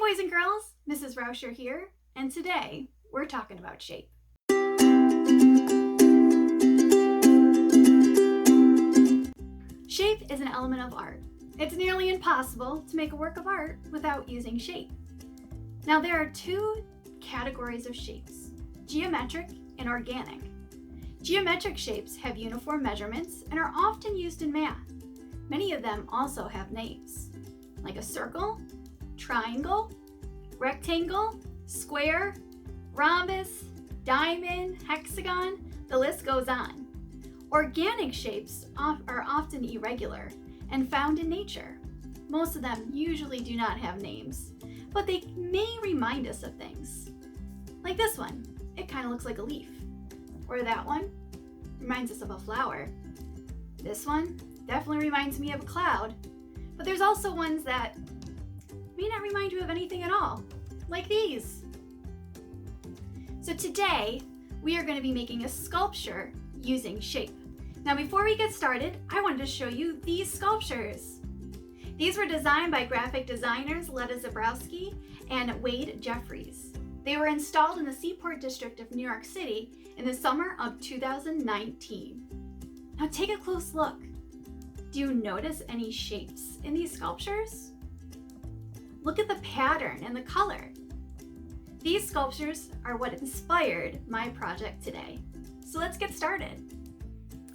boys and girls, Mrs. Rauscher here, and today we're talking about shape. Shape is an element of art. It's nearly impossible to make a work of art without using shape. Now there are two categories of shapes, geometric and organic. Geometric shapes have uniform measurements and are often used in math. Many of them also have names, like a circle, triangle, rectangle, square, rhombus, diamond, hexagon, the list goes on. Organic shapes are often irregular and found in nature. Most of them usually do not have names, but they may remind us of things. Like this one, it kind of looks like a leaf. Or that one reminds us of a flower. This one definitely reminds me of a cloud. But there's also ones that may not remind you of anything at all, like these. So today, we are going to be making a sculpture using shape. Now before we get started, I wanted to show you these sculptures. These were designed by graphic designers Leda Zabrowski and Wade Jeffries. They were installed in the Seaport District of New York City in the summer of 2019. Now take a close look. Do you notice any shapes in these sculptures? Look at the pattern and the color. These sculptures are what inspired my project today. So let's get started.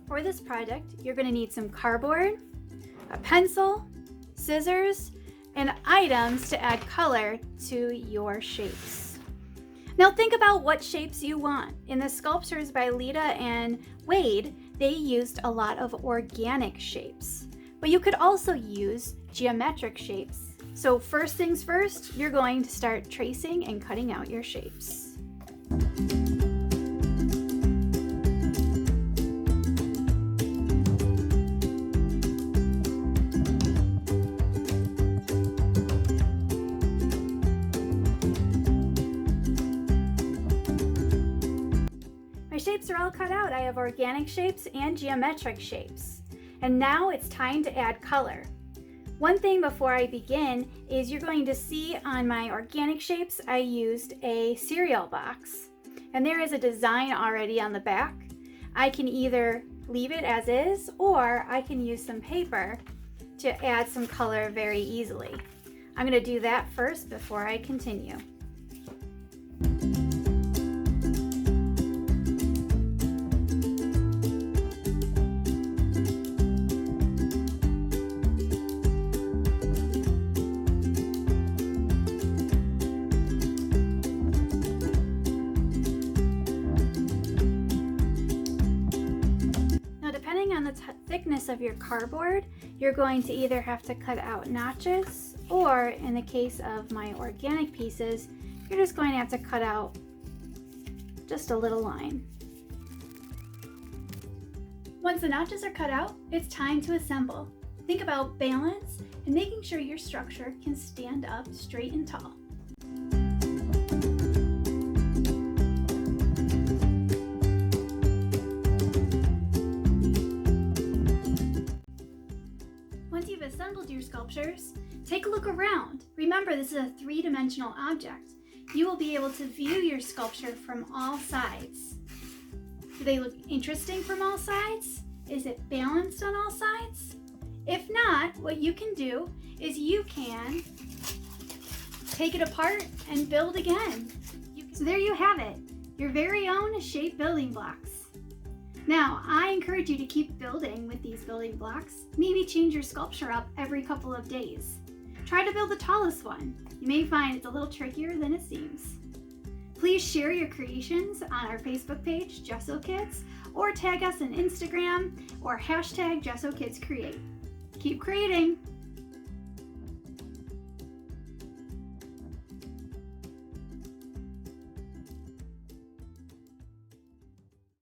For this project, you're going to need some cardboard, a pencil, scissors, and items to add color to your shapes. Now think about what shapes you want. In the sculptures by Leda and Wade, they used a lot of organic shapes, but you could also use geometric shapes. So first things first, you're going to start tracing and cutting out your shapes. My shapes are all cut out. I have organic shapes and geometric shapes. And now it's time to add color. One thing before I begin is you're going to see on my organic shapes, I used a cereal box. And there is a design already on the back. I can either leave it as is, or I can use some paper to add some color very easily. I'm going to do that first before I continue. On the thickness of your cardboard, you're going to either have to cut out notches, or in the case of my organic pieces, you're just going to have to cut out just a little line. Once the notches are cut out, it's time to assemble. Think about balance and making sure your structure can stand up straight and tall. Once you've assembled your sculptures, take a look around. Remember, this is a three-dimensional object. You will be able to view your sculpture from all sides. Do they look interesting from all sides? Is it balanced on all sides? If not, what you can do is you can take it apart and build again. So there you have it, your very own shape building blocks. Now, I encourage you to keep building with these building blocks. Maybe change your sculpture up every couple of days. Try to build the tallest one. You may find it's a little trickier than it seems. Please share your creations on our Facebook page, Gessokids, or tag us on Instagram or hashtag GessokidsCreate. Keep creating!